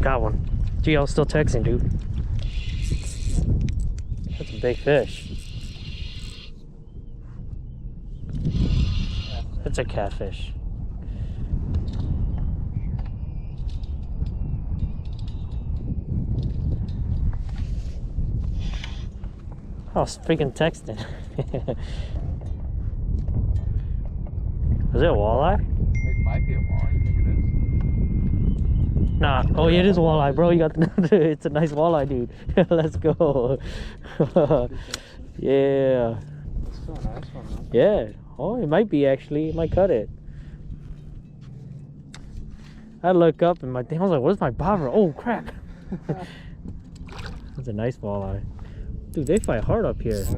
got one. Gee, I was still texting, dude. That's a big fish. That's a catfish. I was freaking texting. Was it a walleye? It might be a walleye. You think it is? Nah. Oh, yeah, it is a walleye, bro. You got the. It's a nice walleye, dude. Let's go. Yeah. It's still a nice one, man. Yeah. Oh, it might be actually. It might cut it. I look up and my thing. I was like, "Where's my bobber?" Oh crap! That's a nice walleye. Dude, they fight hard up here. Oh,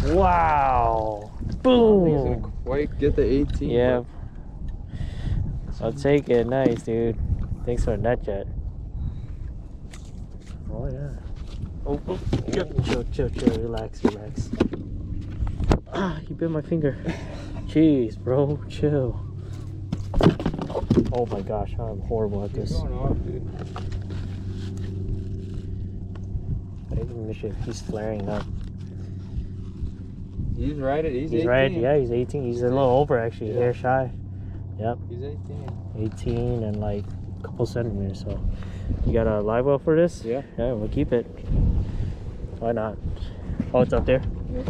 yeah. Wow! He's Boom! gonna quite get the 18. Yeah. I'll take it. Nice, dude. Thanks for the net jet. Oh yeah. Oh, chill, relax. Ah, you bit my finger. Jeez, bro, chill. Oh my gosh, I'm horrible at this. He's going off, dude. I didn't miss it. He's flaring up. He's right at. He's 18. right. Yeah, he's 18. He's a little over actually. Yeah. Hair shy. Yep. He's 18. 18 and like a couple centimeters. So, you got a live well for this? Yeah. Yeah, we'll keep it. Why not? Oh, it's up there? Yeah.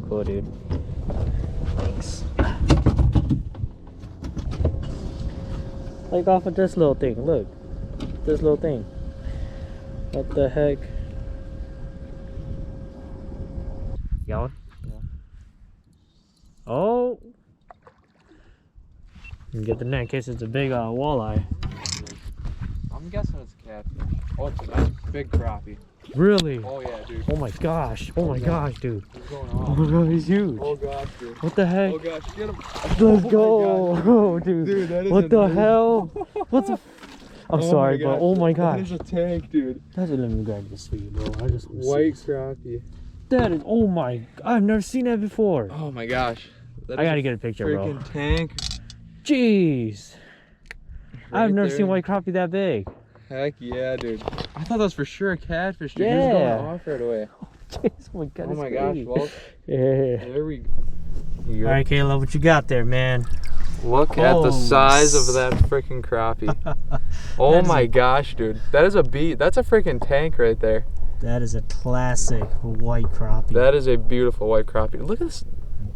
Cool, dude. Thanks. Like off of this little thing. Look. This little thing. What the heck? Got one? Yeah. Oh! You get the net in case it's a big walleye. I'm guessing it's catfish. Oh, it's a nice big crappie. Really? Oh yeah, dude. Oh my gosh. Oh my gosh, dude. He's going Oh off. my god, he's huge. Oh gosh, dude. What the heck? Oh gosh, get him. Let's Oh my go. gosh. Oh, dude. Dude, that is what the amazing. hell? What's a... I'm Oh sorry, my but gosh, oh my That gosh. is a tank, dude. That's a let me grab this for you, bro. I just want to White see. crappie. That is, oh my, I've never seen that before. Oh my gosh. That I is gotta get a picture, bro. freaking tank. Jeez. I've Right never there. seen white crappie that big. Heck yeah, dude. I thought that was for sure a catfish, dude. He was Yeah. going off right away. Jeez, oh my god. Oh it's my gosh, crazy. well, Yeah. there we go. All right, Caleb, what you got there, man? Look at the Oh, size of that freaking crappie. Oh That is my a- gosh, dude. That is a beat. That's a freaking tank right there. That is a classic white crappie. That is a beautiful white crappie. Look at this.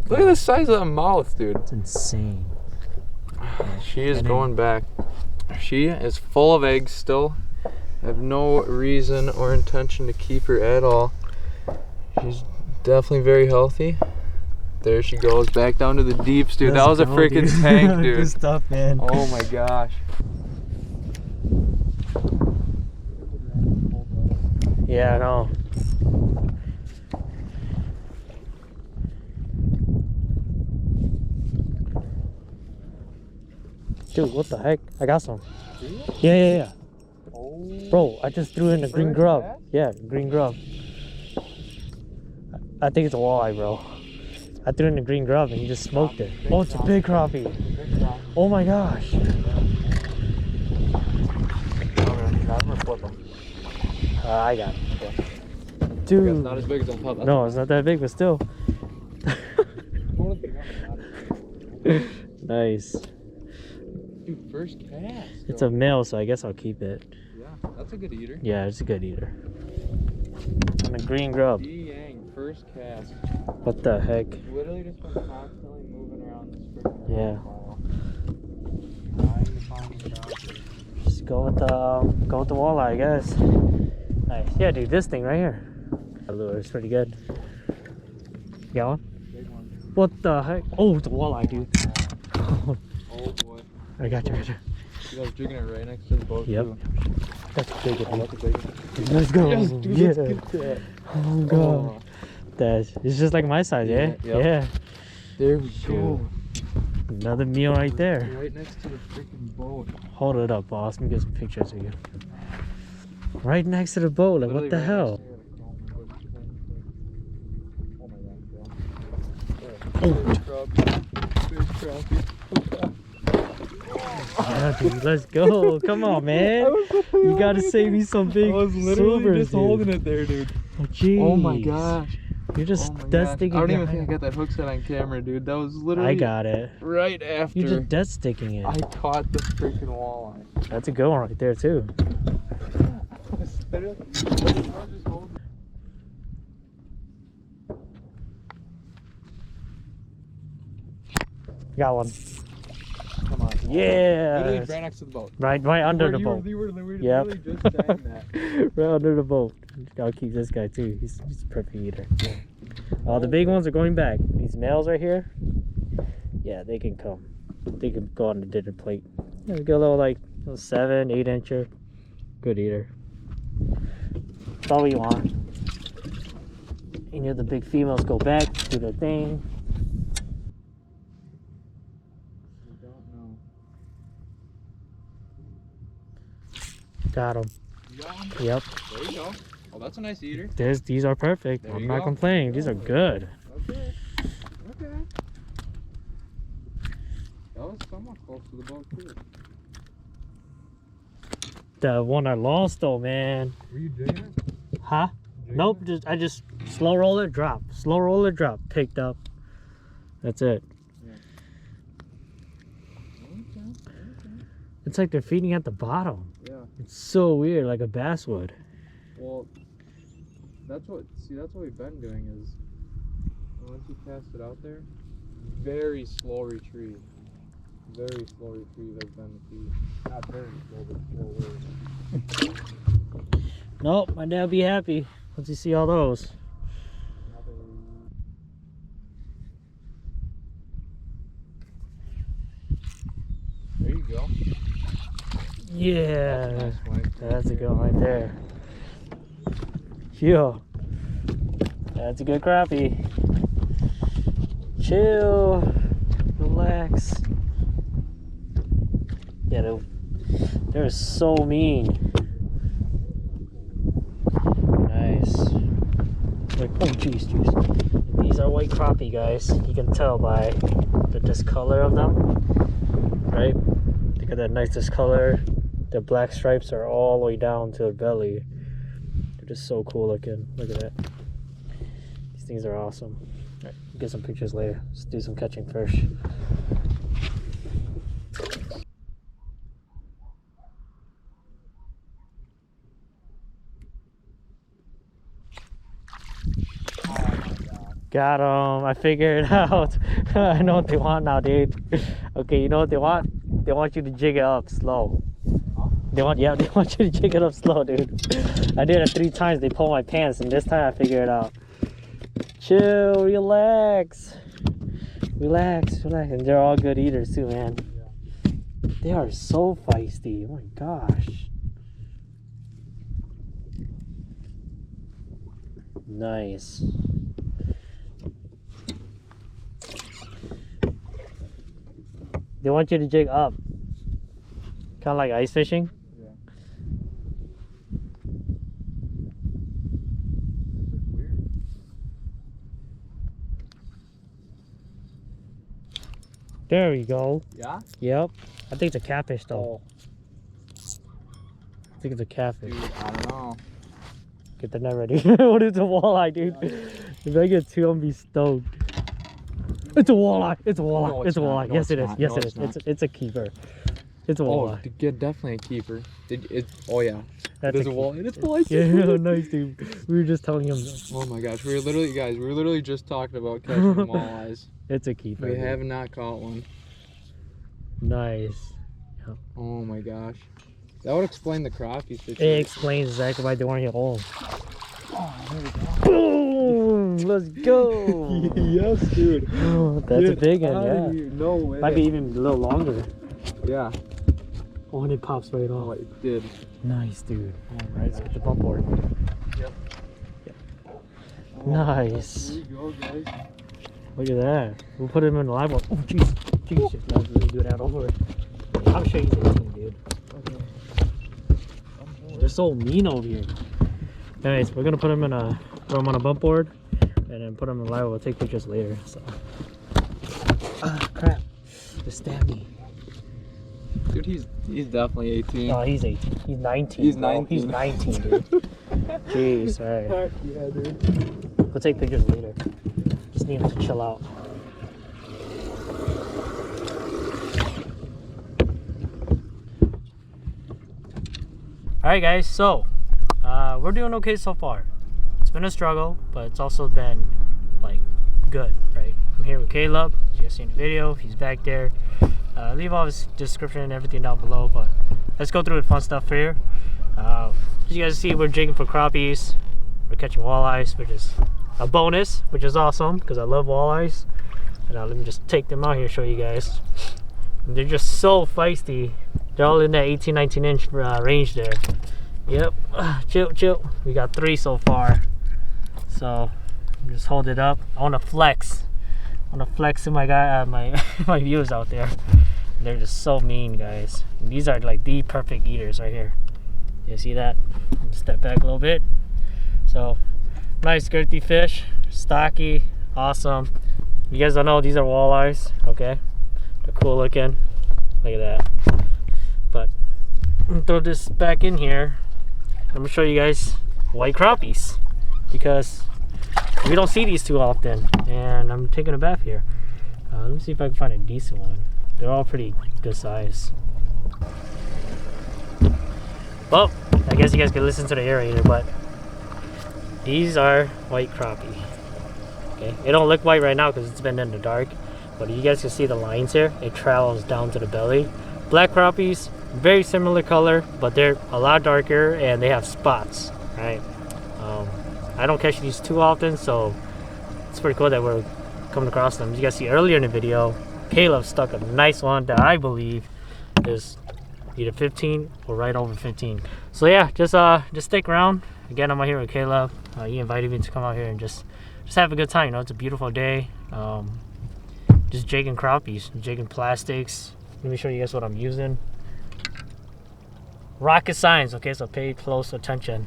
Look at the size of that mouth, dude. It's insane. She is And then- going back. She is full of eggs still. I have no reason or intention to keep her at all. She's definitely very healthy. There she goes, back down to the deeps, dude. That was a freaking tank, dude. Good stuff, man. Oh my gosh. Yeah, I know. Dude, what the heck? I got some. Yeah. Oh. Bro, I just threw in a green Fresh grub. bass? Yeah, green grub. I think it's a walleye, bro. I threw in the green grub and he just smoked it. Oh, it's a big crappie. Oh my gosh. I got it. Dude. Not as big as I thought. No, it's not that big, but still. Nice. Dude, first cast. It's a male, so I guess I'll keep it. Yeah, that's a good eater. Yeah, it's a good eater. And a green grub. DYang, first cast. What the heck? Literally just been constantly moving around this freaking Yeah. pile. Trying to find the crappie. Just go with the walleye, I guess. Nice. Yeah, dude, this thing right here. That lure is pretty good. You got one? Big one. What the heck? Oh, it's a walleye, dude. Oh boy. I got you. You guys jigging it right next to the boat. Yep. Too. That's a big Oh, one. that's a big one. Let's go. Yes, dude, Yeah. let's get that. Oh god. It's just like my size, yeah? Yeah, yep. Yeah. There we go. Another meal right there. Right next to the freaking boat. Hold it up, boss. Let me get some pictures of you. Right next to the boat. Like, what Literally the right hell? next to the- Oh my Oh. god, bro. Big crappie. Yeah, dude, let's go. Come on, man. You gotta save me some big silvers, just holding it there, dude. Oh, jeez. Oh my gosh. You're just dead sticking. I don't even think I got that hook set on camera, dude. That was literally. I got it. Right after. You're just dead sticking it. I caught the freaking walleye. That's a good one right there, too. Got one. Come on. Yeah. Literally right next to the boat. Right under the boat. You were Yep. literally just saying that. Right under the boat. Gotta keep this guy too. He's a perfect eater. Oh, the big ones are going back. These males right here. Yeah, they can come. They can go on the dinner plate. Yeah, we got a little like 7, 8 incher. Good eater. That's all we want. And the big females go back, do their thing. Got him. Yep. There you go. Oh, that's a nice eater. These are perfect. There I'm not complaining. These are good. Okay. Okay. That was somewhat close to the boat too. The one I lost though, man. Were you jigging it? Huh? Nope. I just slow roll it, drop. Slow roll it, drop. Picked up. That's it. Yeah. Okay. It's like they're feeding at the bottom. Yeah. It's so weird, like a bass would. Well, that's what we've been doing is once you cast it out there, very slow retrieve. Very slow retrieve has been the key. Not very slow, but slow. Nope, my dad will be happy once you see all those. There you go. Yeah, That's that's a good one right there. Yeah, that's a good crappie. Chill, relax. Yeah, they're so mean. Nice. Like, oh jeez. These are white crappie, guys. You can tell by the discolor of them, right? They got that nice discolor. The black stripes are all the way down to their belly. They're just so cool looking. Look at that. These things are awesome. All right, get some pictures later. Let's do some catching first. Got them. I figured it out. I know what they want now, dude. Okay, you know what they want? They want you to jig it up slow. They want you to jig it up slow, dude. I did it 3 times. They pulled my pants, and this time I figured it out. Chill, relax, and they're all good eaters too, man. They are so feisty. Oh my gosh. Nice. They want you to jig up. Kind of like ice fishing. Yeah. This is weird. There we go. Yeah? Yep. I think it's a catfish though. Oh. I think it's a catfish. Dude, I don't know. Get the net ready. What is a walleye, dude? If I get 2, I'm gonna be stoked. It's a walleye. It's a walleye. No, it's a walleye. not. Yes, No, it is. it's Yes, not. it No, is. it's It's a keeper. It's a walleye. Oh, yeah, definitely a keeper. Oh yeah. That's It is a a walleye. It's walleye. Yeah, nice, dude. We were just telling him Oh my gosh, we were literally just talking about catching walleyes. it's a keeper. We dude. have not caught one. Nice. Oh my gosh. That would explain the crappie It situation. explains exactly why they weren't here home. Oh, there we go. Boom! Let's go. Yes, dude. That's a big one, yeah. No way. Might be even a little longer. Yeah. Oh, and it pops right Oh, off. it did. Nice, dude. Oh All right, let's get the bump board. Yep. Nice. Here we go, guys. Look at that. We'll put him in the live one. Oh, jeez. Jeez. Let's do that over. I'll show you something, dude. They're so mean over here. Anyways, we're gonna put them on a bump board and then put them in live. We'll take pictures later. So. Ah, crap. Just stabbed me. Dude, he's definitely 18. No, he's 18. He's 19. He's bro. 19. He's 19, dude. Jeez, alright. Yeah, dude. We'll take pictures later. Just need him to chill out. Alright guys, so we're doing okay so far. It's been a struggle, but it's also been like good, right? I'm here with Caleb. As you guys seen the video, he's back there. Leave all his description and everything down below, but let's go through the fun stuff here. As you guys see, we're jigging for crappies. We're catching walleyes, which is a bonus, which is awesome because I love walleyes. And let me just take them out here and show you guys. And they're just so feisty. They're all in that 18-19 inch range there. Yep, chill. We got 3 so far. So just hold it up. I want to flex. To my guy, my viewers out there. They're just so mean, guys. And these are like the perfect eaters right here. You see that? Step back a little bit. So nice girthy fish, stocky, awesome. You guys don't know, these are walleyes. Okay, they're cool looking. Look at that. But I'm gonna throw this back in here. I'm gonna show you guys white crappies because we don't see these too often, and I'm taking a bath here. Let me see if I can find a decent one. They're all pretty good size. Well, I guess you guys can listen to the aerator, but these are white crappie. Okay, it don't look white right now because it's been in the dark, but you guys can see the lines here. It travels down to the belly. Black crappies, very similar color, but they're a lot darker and they have spots, right? I don't catch these too often, so it's pretty cool that we're coming across them. As you guys see earlier in the video, Caleb stuck a nice one that I believe is either 15 or right over 15. So yeah, just stick around. Again, I'm out here with Caleb. He invited me to come out here and just have a good time. You know, it's a beautiful day. Just jigging crappies, jigging plastics. Let me show you guys what I'm using. Rocket science, okay, so pay close attention.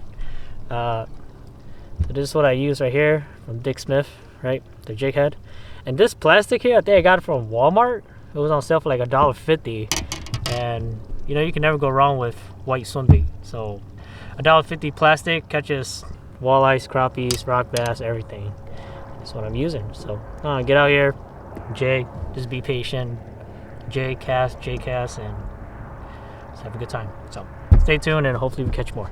So this is what I use right here from Dick Smith, right? The jig head. And this plastic here, I think I got it from Walmart. It was on sale for like $1.50. And you know, you can never go wrong with white swim bait. So $1.50 plastic catches walleyes, crappies, rock bass, everything. That's what I'm using. So get out here, jig, just be patient, jig cast, and just have a good time. So stay tuned and hopefully we catch more.